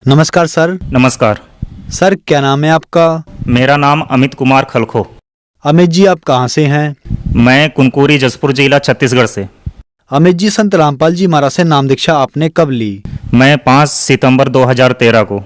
नमस्कार सर। नमस्कार। सर क्या नाम है आपका? मेरा नाम अमित कुमार खलखो। अमित जी आप कहाँ से हैं? मैं कुनकुरी जसपुर जिला छत्तीसगढ़ से। अमित जी संत रामपाल जी महाराज से नाम दीक्षा आपने कब ली? मैं 5 सितंबर 2013 को।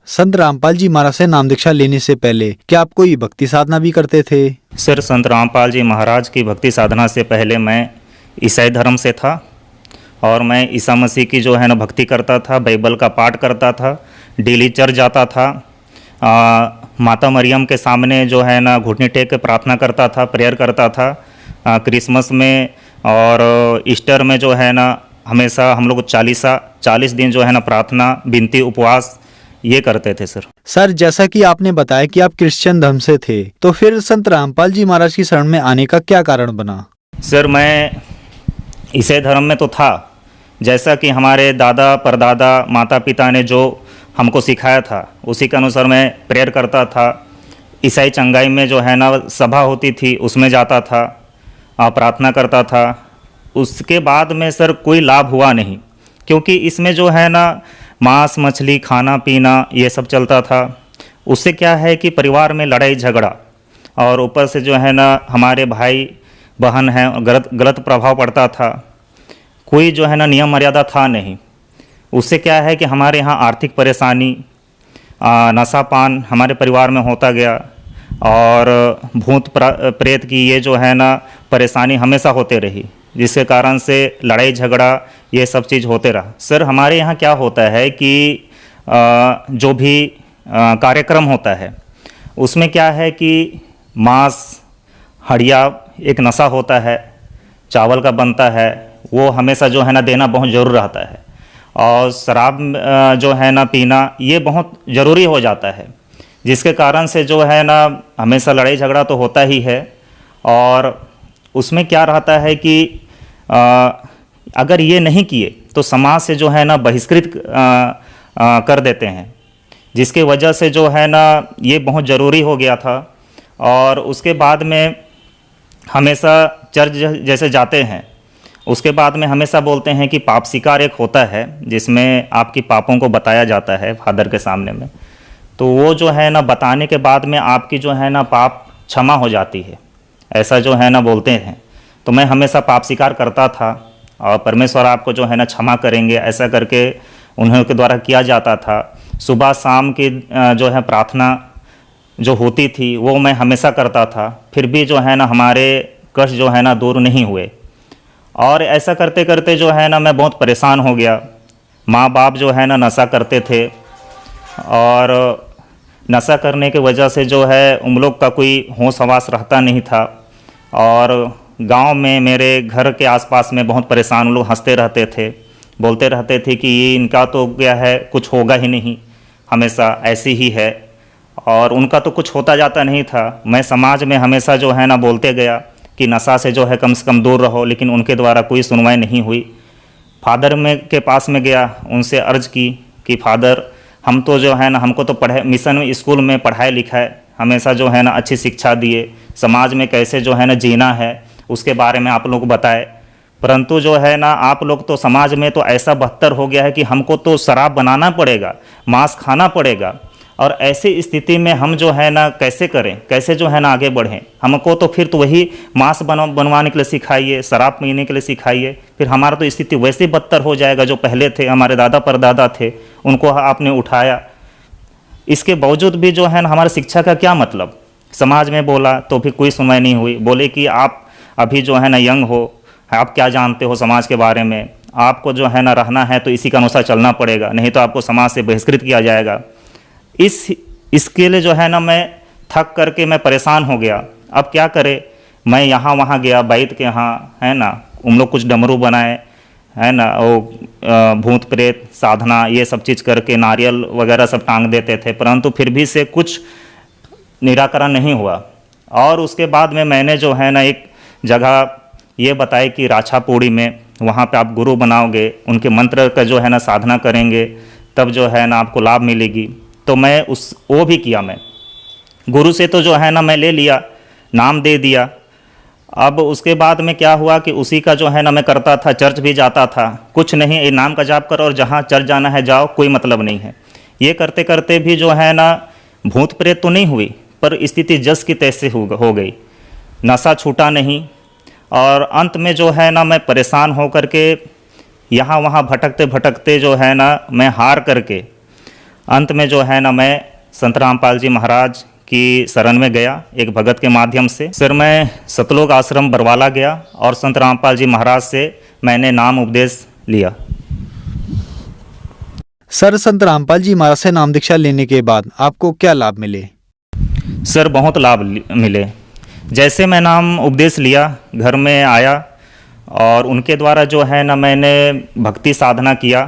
संत रामपाल जी महाराज से नाम दीक्षा लेने से पहले क्या आप कोई भक्ति साधना भी करते थे? सर संत रामपाल जी महाराज की भक्ति साधना से पहले मैं ईसाई धर्म से था और मैं ईसा मसीह की जो है ना भक्ति करता था, बाइबल का पाठ करता था, डेली चर्च जाता था, माता मरियम के सामने जो है ना घुटने टेक के प्रार्थना करता था, प्रेयर करता था। क्रिसमस में और ईस्टर में जो है ना हमेशा हम लोग 40 दिन जो है ना प्रार्थना, विनती, उपवास ये करते थे सर। सर जैसा कि आपने बताया कि आप क्रिश्चियन धर्म से थे, तो फिर संत रामपाल जी महाराज की शरण में आने का क्या कारण बना? सर मैं ईसाई धर्म में तो था, जैसा कि हमारे दादा परदादा माता पिता ने जो हमको सिखाया था उसी के अनुसार मैं प्रेयर करता था। ईसाई चंगाई में जो है ना सभा होती थी उसमें जाता था, प्रार्थना करता था। उसके बाद में सर कोई लाभ हुआ नहीं, क्योंकि इसमें जो है ना मांस मछली खाना पीना ये सब चलता था। उससे क्या है कि परिवार में लड़ाई झगड़ा और ऊपर से जो है ना हमारे भाई बहन हैं, गलत प्रभाव पड़ता था। कोई जो है ना नियम मर्यादा था नहीं। उससे क्या है कि हमारे यहाँ आर्थिक परेशानी, नशापान हमारे परिवार में होता गया और भूत प्रेत की ये जो है ना परेशानी हमेशा होते रही, जिसके कारण से लड़ाई झगड़ा ये सब चीज़ होते रहा। सर हमारे यहाँ क्या होता है कि जो भी कार्यक्रम होता है उसमें क्या है कि मांस हड़िया एक नशा होता है, चावल का बनता है, वो हमेशा जो है ना देना बहुत ज़रूर रहता है। और शराब जो है ना पीना ये बहुत ज़रूरी हो जाता है, जिसके कारण से जो है ना हमेशा लड़ाई झगड़ा तो होता ही है। और उसमें क्या रहता है कि अगर ये नहीं किए तो समाज से जो है ना बहिष्कृत कर देते हैं, जिसके वजह से जो है ना ये बहुत ज़रूरी हो गया था। और उसके बाद में हमेशा चर्च जैसे जाते हैं, उसके बाद में हमेशा बोलते हैं कि पाप स्वीकार एक होता है, जिसमें आपकी पापों को बताया जाता है फादर के सामने में। तो वो जो है ना बताने के बाद में आपकी जो है ना पाप क्षमा हो जाती है, ऐसा जो है ना बोलते हैं। तो मैं हमेशा पाप स्वीकार करता था और परमेश्वर आपको जो है ना क्षमा करेंगे, ऐसा करके उन्हीं के द्वारा किया जाता था। सुबह शाम की जो है प्रार्थना जो होती थी वो मैं हमेशा करता था, फिर भी जो है ना हमारे कष्ट जो है ना दूर नहीं हुए। और ऐसा करते करते जो है ना मैं बहुत परेशान हो गया। माँ बाप जो है ना नशा करते थे और नशा करने की वजह से जो है उन लोग का कोई होश हवास रहता नहीं था। और गांव में मेरे घर के आसपास में बहुत परेशान लोग हंसते रहते थे, बोलते रहते थे कि ये इनका तो क्या है, कुछ होगा ही नहीं, हमेशा ऐसी ही है। और उनका तो कुछ होता जाता नहीं था। मैं समाज में हमेशा जो है ना बोलते गया कि नशा से जो है कम से कम दूर रहो, लेकिन उनके द्वारा कोई सुनवाई नहीं हुई। फादर में के पास में गया, उनसे अर्ज़ की कि फादर हम तो जो है ना हमको तो पढ़े मिशन में स्कूल में पढ़ाए लिखाए, हमेशा जो है ना अच्छी शिक्षा दिए, समाज में कैसे जो है ना जीना है उसके बारे में आप लोग बताए। परंतु जो है ना आप लोग तो समाज में तो ऐसा बदतर हो गया है कि हमको तो शराब बनाना पड़ेगा, मांस खाना पड़ेगा। और ऐसी स्थिति में हम जो है ना कैसे करें, कैसे जो है ना आगे बढ़ें? हमको तो फिर तो वही मांस बनवाने के लिए सिखाइए, शराब पीने के लिए सिखाइए, फिर हमारा तो स्थिति वैसे ही बदतर हो जाएगा। जो पहले थे हमारे दादा परदादा थे उनको आपने उठाया, इसके बावजूद भी जो है ना हमारी शिक्षा का क्या मतलब? समाज में बोला तो फिर कोई सुनवाई नहीं हुई। बोले कि आप अभी जो है ना यंग हो, आप क्या जानते हो समाज के बारे में, आपको जो है ना रहना है तो इसी के अनुसार चलना पड़ेगा, नहीं तो आपको समाज से बहिष्कृत किया जाएगा। इसके लिए जो है ना मैं थक करके मैं परेशान हो गया। अब क्या करे, मैं यहाँ वहाँ गया, बैठ के यहाँ है ना उन लोग कुछ डमरू बनाए है ना, वो भूत प्रेत साधना ये सब चीज़ करके नारियल वगैरह सब टांग देते थे, परंतु फिर भी से कुछ निराकरण नहीं हुआ। और उसके बाद में मैंने जो है ना एक जगह ये बताई कि राछापुड़ी में वहाँ पे आप गुरु बनाओगे, उनके मंत्र का जो है ना साधना करेंगे, तब जो है ना आपको लाभ मिलेगी। तो मैं वो भी किया। मैं गुरु से तो जो है ना मैं ले लिया, नाम दे दिया। अब उसके बाद में क्या हुआ कि उसी का जो है ना मैं करता था, चर्च भी जाता था, कुछ नहीं, ये नाम का जाप करो और जहाँ चर्च जाना है जाओ, कोई मतलब नहीं है। ये करते करते भी जो है ना भूत प्रेत तो नहीं हुई, पर स्थिति जस की तैसे हो गई। नशा छूटा नहीं, और अंत में जो है ना मैं परेशान हो करके यहाँ वहाँ भटकते भटकते जो है ना मैं हार करके अंत में जो है ना मैं संत रामपाल जी महाराज की शरण में गया एक भगत के माध्यम से। सर मैं सतलोक आश्रम बरवाला गया और संत रामपाल जी महाराज से मैंने नाम उपदेश लिया। सर, संत रामपाल जी महाराज से नाम दीक्षा लेने के बाद आपको क्या लाभ मिले? सर बहुत लाभ मिले। जैसे मैं नाम उपदेश लिया, घर में आया और उनके द्वारा जो है ना मैंने भक्ति साधना किया।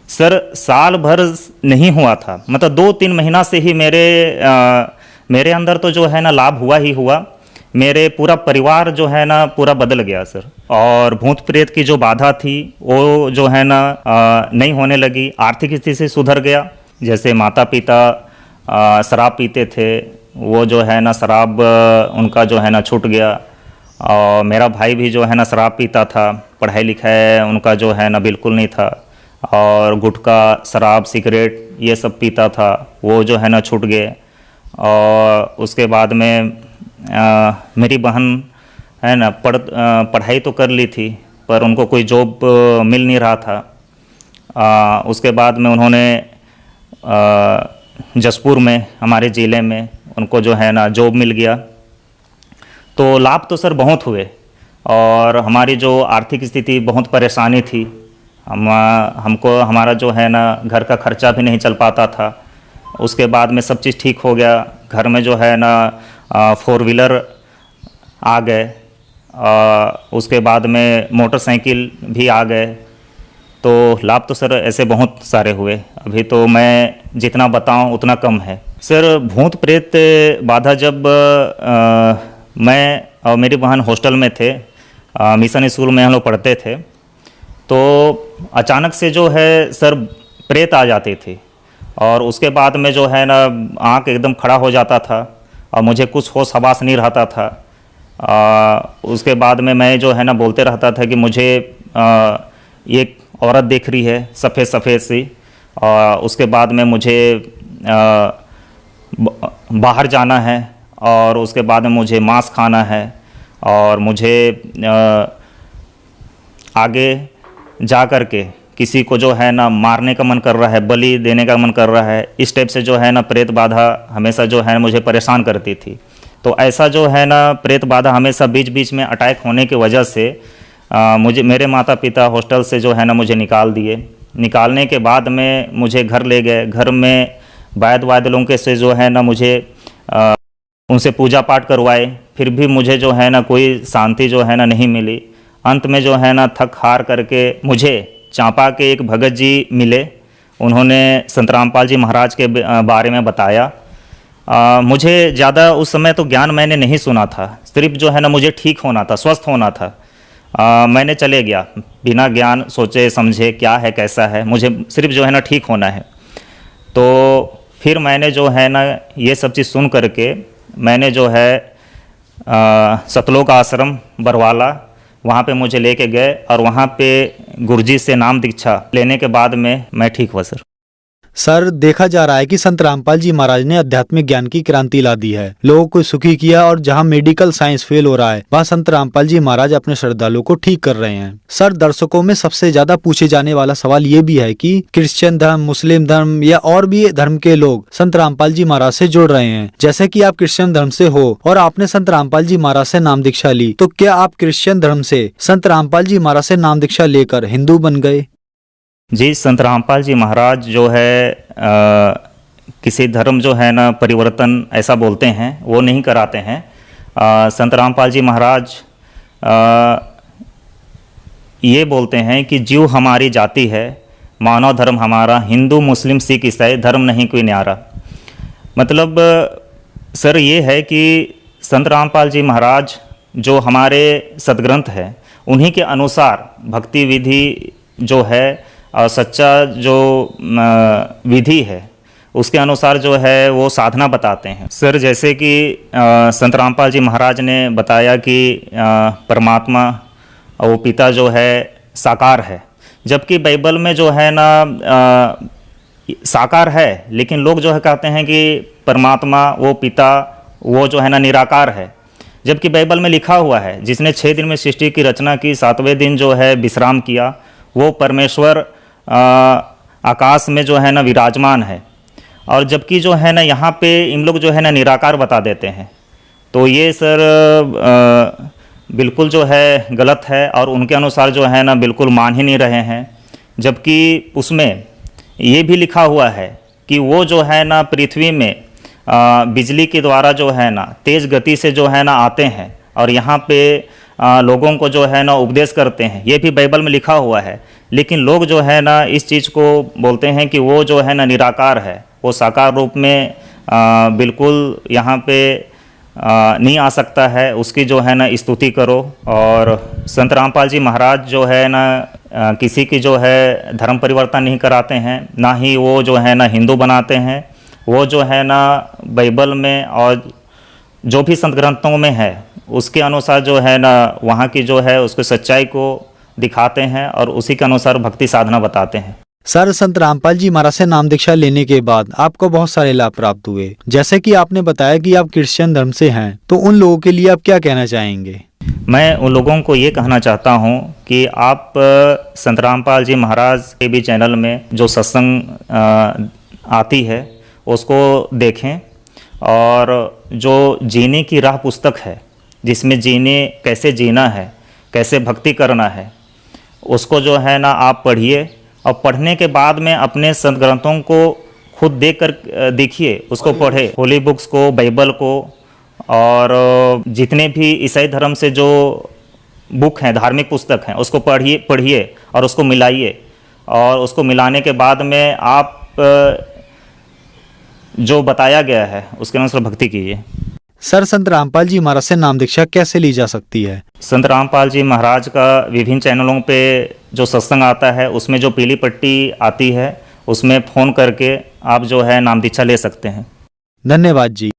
सर साल भर नहीं हुआ था, मतलब 2-3 महीना से ही मेरे अंदर तो जो है ना लाभ हुआ ही हुआ। मेरे पूरा परिवार जो है ना पूरा बदल गया सर। और भूत प्रेत की जो बाधा थी वो जो है ना नहीं होने लगी। आर्थिक स्थिति से सुधर गया। जैसे माता पिता शराब पीते थे, वो जो है ना शराब उनका जो है ना छूट गया। और मेरा भाई भी जो है ना शराब पीता था, पढ़ाई लिखाई उनका जो है ना बिल्कुल नहीं था, और गुटखा शराब सिगरेट ये सब पीता था, वो जो है ना छूट गए। और उसके बाद में मेरी बहन है ना पढ़ाई तो कर ली थी, पर उनको कोई जॉब मिल नहीं रहा था। उसके बाद में उन्होंने जसपुर में हमारे ज़िले में उनको जो है ना जॉब मिल गया। तो लाभ तो सर बहुत हुए, और हमारी जो आर्थिक स्थिति बहुत परेशानी थी, हमको हमारा जो है ना घर का खर्चा भी नहीं चल पाता था। उसके बाद में सब चीज़ ठीक हो गया। घर में जो है ना 4 व्हीलर आ गए, उसके बाद में मोटरसाइकिल भी आ गए। तो लाभ तो सर ऐसे बहुत सारे हुए। अभी तो मैं जितना बताऊं उतना कम है। सर भूत प्रेत बाधा जब मैं और मेरी बहन हॉस्टल में थे, मिशन स्कूल में हम लोग पढ़ते थे, तो अचानक से जो है सर प्रेत आ जाते थे, और उसके बाद में जो है ना आँख एकदम खड़ा हो जाता था और मुझे कुछ होश हवास नहीं रहता था। उसके बाद में मैं जो है ना बोलते रहता था कि मुझे एक औरत देख रही है सफ़ेद सफ़ेद सी। उसके बाद में मुझे बाहर जाना है, और उसके बाद में मुझे मांस खाना है, और मुझे आगे जा कर के किसी को जो है ना मारने का मन कर रहा है, बलि देने का मन कर रहा है। इस टाइप से जो है ना प्रेत बाधा हमेशा जो है मुझे परेशान करती थी। तो ऐसा जो है ना प्रेत बाधा हमेशा बीच बीच में अटैक होने की वजह से मेरे माता पिता हॉस्टल से जो है ना मुझे निकाल दिए। निकालने के बाद में मुझे घर ले गए। घर में वाद लोगों के से जो है ना मुझे उनसे पूजा पाठ करवाए, फिर भी मुझे जो है ना कोई शांति जो है ना नहीं मिली। अंत में जो है ना थक हार करके मुझे चांपा के एक भगत जी मिले। उन्होंने संत रामपाल जी महाराज के बारे में बताया। मुझे ज़्यादा उस समय तो ज्ञान मैंने नहीं सुना था, सिर्फ जो है ना मुझे ठीक होना था, स्वस्थ होना था। मैंने चले गया बिना ज्ञान सोचे समझे क्या है कैसा है, मुझे सिर्फ जो है ना ठीक होना है। तो फिर मैंने जो है ना ये सब चीज़ सुन करके मैंने जो है सतलोक आश्रम बरवाला वहाँ पे मुझे लेके गए, और वहाँ पे गुरुजी से नाम दीक्षा लेने के बाद में मैं ठीक हुआ सर। सर, देखा जा रहा है कि संत रामपाल जी महाराज ने आध्यात्मिक ज्ञान की क्रांति ला दी है, लोगों को सुखी किया, और जहां मेडिकल साइंस फेल हो रहा है वहां संत रामपाल जी महाराज अपने श्रद्धालुओं को ठीक कर रहे हैं। सर, दर्शकों में सबसे ज्यादा पूछे जाने वाला सवाल ये भी है कि क्रिश्चियन धर्म, मुस्लिम धर्म या और भी धर्म के लोग संत रामपाल जी महाराज से जुड़ रहे हैं। जैसे कि आप क्रिश्चियन धर्म से हो और आपने संत रामपाल जी महाराज से नाम दीक्षा ली, तो क्या आप क्रिश्चियन धर्म से संत रामपाल जी महाराज से नाम दीक्षा लेकर हिंदू बन गए? जी, संत रामपाल जी महाराज जो है किसी धर्म जो है ना परिवर्तन ऐसा बोलते हैं वो नहीं कराते हैं। संत रामपाल जी महाराज ये बोलते हैं कि जीव हमारी जाति है, मानव धर्म हमारा, हिंदू मुस्लिम सिख ईसाई धर्म नहीं कोई न्यारा। मतलब सर ये है कि संत रामपाल जी महाराज जो हमारे सदग्रंथ है उन्हीं के अनुसार भक्ति विधि जो है और सच्चा जो विधि है उसके अनुसार जो है वो साधना बताते हैं। सर जैसे कि संत रामपाल जी महाराज ने बताया कि परमात्मा वो पिता जो है साकार है, जबकि बाइबल में जो है ना साकार है, लेकिन लोग जो है कहते हैं कि परमात्मा वो पिता वो जो है ना निराकार है, जबकि बाइबल में लिखा हुआ है जिसने 6 दिन में सृष्टि की रचना की, 7वें दिन जो है विश्राम किया, वो परमेश्वर आकाश में जो है ना विराजमान है। और जबकि जो है ना यहाँ पे इन लोग जो है ना निराकार बता देते हैं, तो ये सर बिल्कुल जो है गलत है और उनके अनुसार जो है ना बिल्कुल मान ही नहीं रहे हैं। जबकि उसमें ये भी लिखा हुआ है कि वो जो है ना पृथ्वी में बिजली के द्वारा जो है ना तेज़ गति से जो है ना आते हैं और यहाँ पे लोगों को जो है ना उपदेश करते हैं, ये भी बाइबल में लिखा हुआ है। लेकिन लोग जो है ना इस चीज़ को बोलते हैं कि वो जो है ना निराकार है, वो साकार रूप में बिल्कुल यहाँ पे नहीं आ सकता है, उसकी जो है ना स्तुति करो। और संत रामपाल जी महाराज जो है ना किसी की जो है धर्म परिवर्तन नहीं कराते हैं, ना ही वो जो है ना हिंदू बनाते हैं। वो जो है ना बाइबल में और जो भी संत ग्रंथों में है उसके अनुसार जो है ना वहाँ की जो है उसको सच्चाई को दिखाते हैं और उसी के अनुसार भक्ति साधना बताते हैं। सर, संत रामपाल जी महाराज से नाम दीक्षा लेने के बाद आपको बहुत सारे लाभ प्राप्त हुए, जैसे कि आपने बताया कि आप क्रिश्चियन धर्म से हैं, तो उन लोगों के लिए आप क्या कहना चाहेंगे? मैं उन लोगों को ये कहना चाहता हूँ कि आप संत रामपाल जी महाराज के भी चैनल में जो सत्संग आती है उसको देखें, और जो जीने की राह पुस्तक है जिसमें कैसे जीना है, कैसे भक्ति करना है, उसको जो है ना आप पढ़िए। और पढ़ने के बाद में अपने संत ग्रंथों को खुद देख कर देखिए, उसको पढ़े, होली बुक्स को, बाइबल को, और जितने भी ईसाई धर्म से जो बुक हैं, धार्मिक पुस्तक हैं, उसको पढ़िए और उसको मिलाइए। और उसको मिलाने के बाद में आप जो बताया गया है उसके अनुसार भक्ति कीजिए। सर, संत रामपाल जी महाराज से नाम दीक्षा कैसे ली जा सकती है? संत रामपाल जी महाराज का विभिन्न चैनलों पे जो सत्संग आता है उसमें जो पीली पट्टी आती है उसमें फ़ोन करके आप जो है नाम दीक्षा ले सकते हैं। धन्यवाद जी।